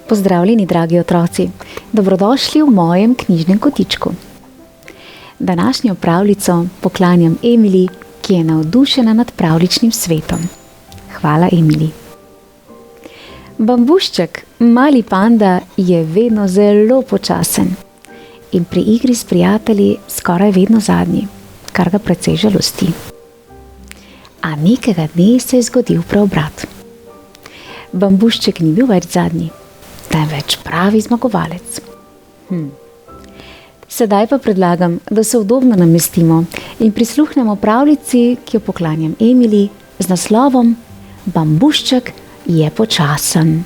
Pozdravljeni, dragi otroci, dobrodošli v mojem knjižnem kotičku. Današnjo pravljico poklanjam Emily, ki je navdušena nad pravljičnim svetom. Hvala, Emily. Bambušček, mali panda, je vedno zelo počasen in pri igri s prijatelji skoraj vedno zadnji, kar ga precej žalosti. A nekega dne se je zgodil preobrat. Bambušček ni bil več zadnji, temveč pravi zmagovalec. Sedaj pa predlagam, da se udobno namestimo in prisluhnemo pravljici, ki jo poklanjam Emily, z naslovom Bambušček je počasen.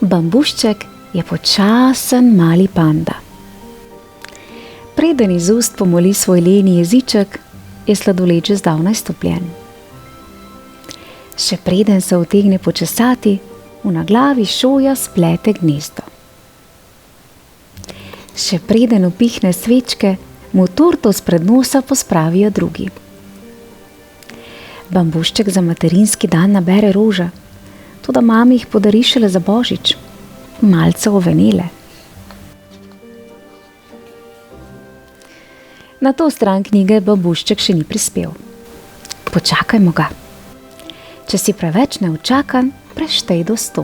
Bambušček je počasen mali panda. Preden iz ust pomoli svoj leni jeziček, je sladoled že zdavnaj stopljen. Še preden se utegne počesati, v naglavi šoja splete gnezdo. Še preden upihne svečke, mu torto spred nosa pospravijo drugi. Bambušček za materinski dan nabere rože, toda mami jih podari šele za božič, malce ovenele. Na to stran knjige Bambušček še ni prispel. Počakajmo ga. Če si preveč neučakan, preštej do 100.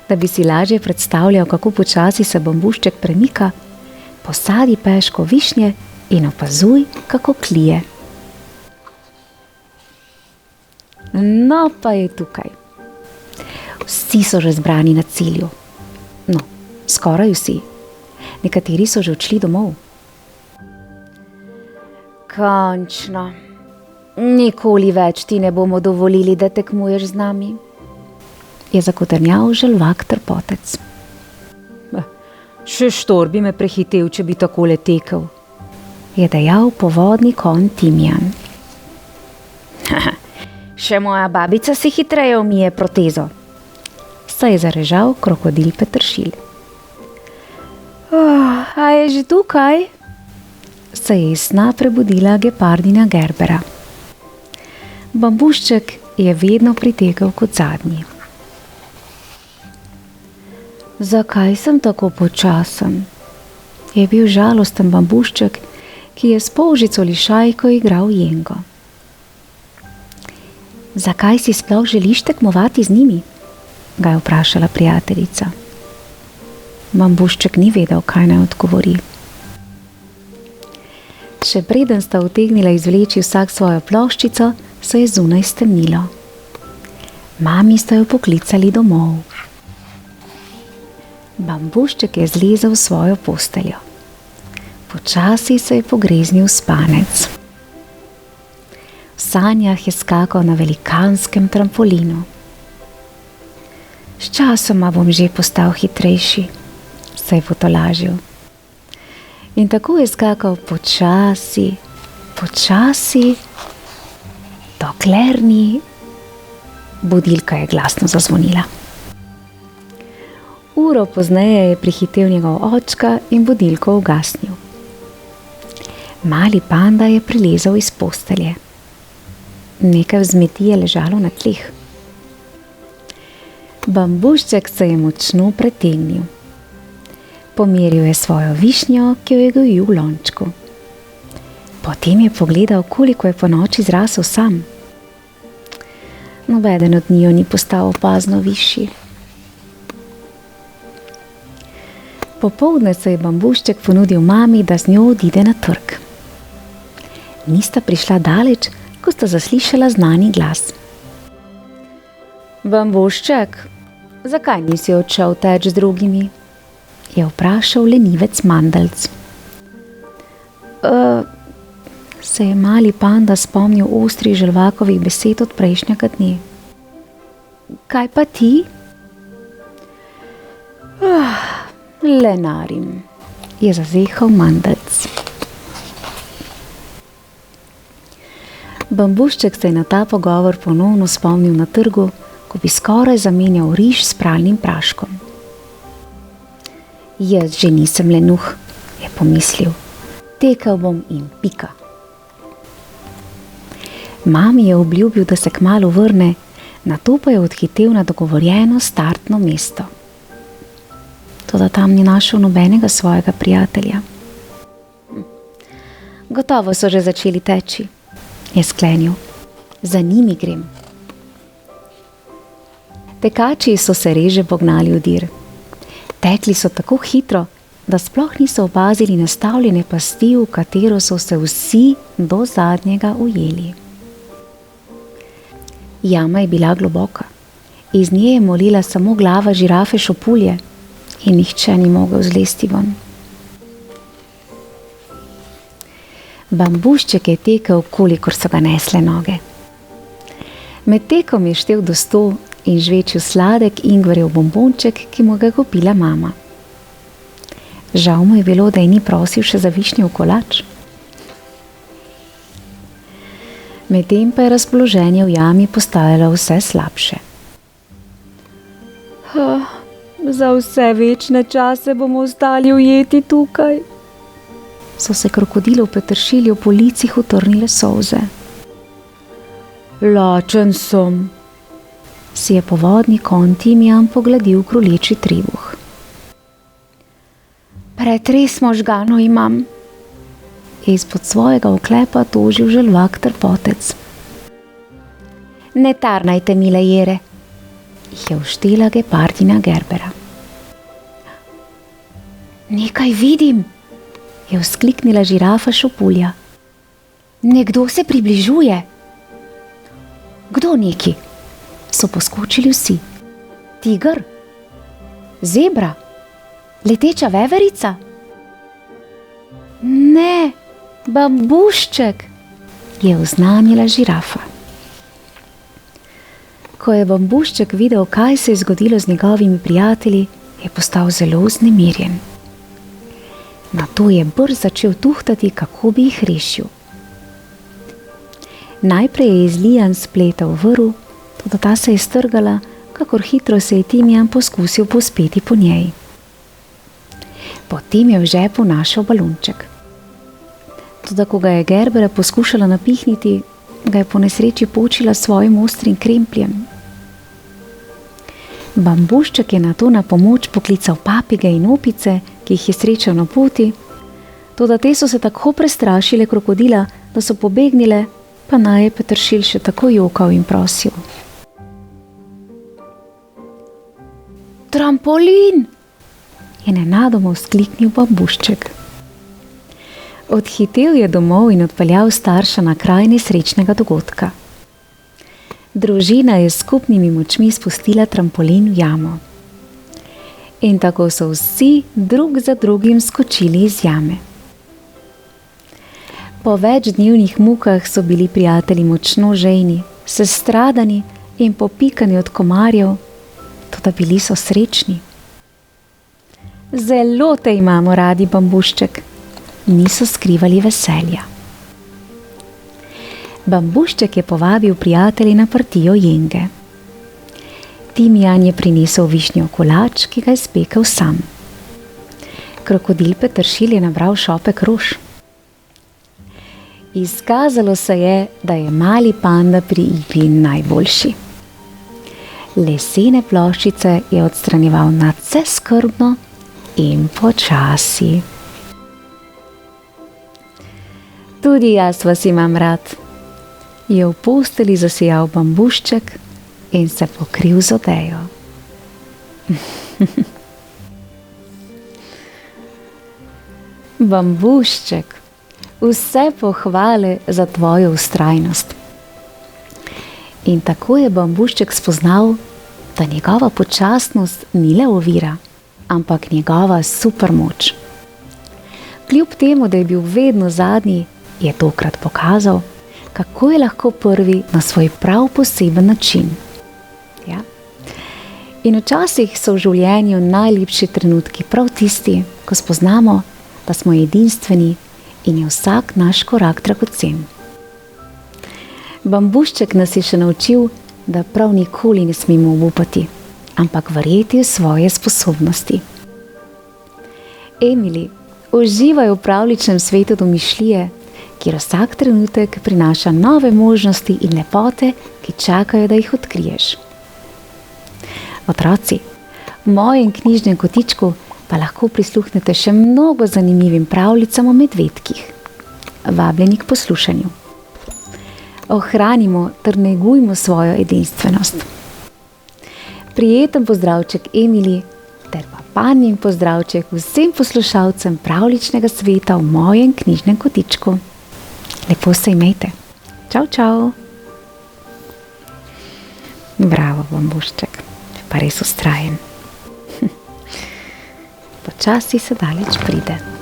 Da bi si lažje predstavljal, kako počasi se Bambušček premika, posadi peško višnje in opazuj, kako klije. No, pa je tukaj. Vsi so že zbrani na cilju. No, skoraj vsi. Nekateri so že odšli domov. Končno. Nikoli več ti ne bomo dovolili, da tekmuješ z nami, je zakotrnjal želvak trpotec. Še štor bi me prehitel, če bi takole tekel, je dejal povodni konj Timijan. Še moja babica si hitreje umije protezo, se je zarežal krokodil Peteršilj. A je že tukaj? Se je iz sna prebudila gepardina Gerbera. Bambušček je vedno pritekel kot zadnji. Zakaj sem tako počasen? Je bil žalosten Bambušček, ki je s polžico lišajko igral jengo. Zakaj si sploh želiš tekmovati z njimi? Ga je vprašala prijateljica. Bambušček ni vedel, kaj naj odgovori. Še preden sta utegnila izvleči vsak svojo ploščico, se je zunaj stemnilo. Mami sta jo poklicali domov. Bambušček je zlezel v svojo posteljo. Počasi se je pogreznil v spanec. V sanjah je skakal na velikanskem trampolinu. Sčasoma bom že postal hitrejši, se je potolažil. In tako je skakal počasi, počasi, dokler ni... Budilka je glasno zazvonila. Uro pozneje je prihitel njegov očka in budilko ugasnil. Mali panda je prilezel iz postelje. Nekaj vzmeti je ležalo na tleh. Bambušček se je močno pretegnil. Pomeril je svojo višnjo, ki jo je gojil v lončku. Potem je pogledal, koliko je ponoči zrasel sam. Nobeden od njiju ni postal opazno višji. Popoldne se je Bambušček ponudil mami, da z njo odide na trg. Nista prišla daleč, ko sta zaslišala znani glas. Bambušček, zakaj nisi odšel teč z drugimi? Je vprašal lenivec Mandeljc. Se je mali panda spomnil ostrih želvakovih besed od prejšnjega dne. kaj pa ti? Lenarim, je zazehal Mandelc. Bambušček se je na ta pogovor ponovno spomnil na trgu, ko bi skoraj zamenjal riž s pralnim praškom. Jaz že nisem lenuh, je pomislil. Tekel bom in pika. Mami je obljubil, da se kmalu vrne, nato pa je odhitel na dogovorjeno startno mesto. Toda tam ni našel nobenega svojega prijatelja. Gotovo so že začeli teči, je sklenil. Za njimi grem. Tekači so se reže pognali v dir. Tekli so tako hitro, da sploh niso opazili nastavljene pasti, v katero so se vsi do zadnjega ujeli. Jama je bila globoka. Iz nje je molila samo glava žirafe Šopulje in nihče ni mogel zlesti ven. Bambušček je tekel, kolikor so ga nesle noge. Med tekom je štel do 100 in žvečil sladek ingverjev bombonček, ki mu ga je kupila mama. Žal mu je bilo, da je ni prosil še za višnjev kolač. Medtem pa je razpoloženje v jami postajalo vse slabše. Za vse večne čase bomo ostali ujeti tukaj. So se krokodilov peteršiljev po licih utrnile solze. Lačen sem, si je povodni konj Timijan pogladil kruleči trebuh. Pretres možganov imam, je izpod svojega oklepa tožil želvak trpotec. Ne tarnajte, mile Jere, jih je uštela gepardina Gerbera. Nekaj vidim, je vzkliknila žirafa Šopulja. Nekdo se približuje. Kdo neki? So poskočili vsi. Tiger? Zebra? Leteča veverica? Ne, bambušček, je oznanila žirafa. Ko je bambušček videl, kaj se je zgodilo z njegovimi prijatelji, je postal zelo vznemirjen. Nato je brz začel tuhtati, kako bi jih rešil. Najprej je iz lijan spletal vrv, toda ta se je strgala, kakor hitro se je Timijan poskusil povzpeti po njej. Potem je v žepu našel balonček. Toda ko ga je Gerbera poskušala napihniti, ga je po nesreči počila s svojim ostrim krempljem. Bambušček je nato na pomoč poklical papige in opice, ki jih je srečal na poti, toda te so se tako prestrašile krokodila, da so pobegnile, pa naj je peteršilj še tako jokal in prosil. Trampolin! Je nenadoma vzkliknil bambušček. Odhitel je domov in odpeljal starša na kraj nesrečnega dogodka. Družina je s skupnimi močmi spustila trampolin v jamo. In tako so vsi drug za drugim skočili iz jame. Po večdnevnih mukah so bili prijatelji močno žejni, sestradani in popikani od komarjev, toda bili so srečni. Zelo te imamo radi, bambušček, niso skrivali veselja. Bambušček je povabil prijatelji na partijo jenge. Timijan je prinesel višnjev kolač, ki ga je spekel sam. Krokodil peteršilj je nabral šopek rož. Izkazalo se je, da je mali panda pri igri najboljši. Lesene ploščice je odstranjeval nadvse skrbno in počasi. Tudi jaz vas imam rad, je v posteli zasijal bambušček in se pokril z odejo. Bambušček, vse pohvale za tvojo vztrajnost. In tako je bambušček spoznal, da njegova počasnost ni le ovira, ampak njegova supermoč. Kljub temu, da je bil vedno zadnji, je tokrat pokazal, kako je lahko prvi na svoj prav poseben način. Ja, In včasih so v življenju najlepši trenutki prav tisti, ko spoznamo, da smo edinstveni in je vsak naš korak dragocen. Bambušček nas je še naučil, da prav nikoli ne smemo obupati, ampak verjeti v svoje sposobnosti. Emily, uživaj v pravljičnem svetu domišljije, kjer vsak trenutek prinaša nove možnosti in lepote, ki čakajo, da jih odkriješ. Otroci, v mojem knjižnem kotičku pa lahko prisluhnete še mnogo zanimivim pravljicam o medvedkih. Vabljeni k poslušanju. Ohranimo ter negujmo svojo edinstvenost. Prijeten pozdravček Emily ter pa panjin pozdravček vsem poslušalcem pravljičnega sveta v mojem knjižnem kotičku. Lepo se imejte. Čau, čau. Bravo, bambušček. Pa res vztrajen. Počasi se daleč pride.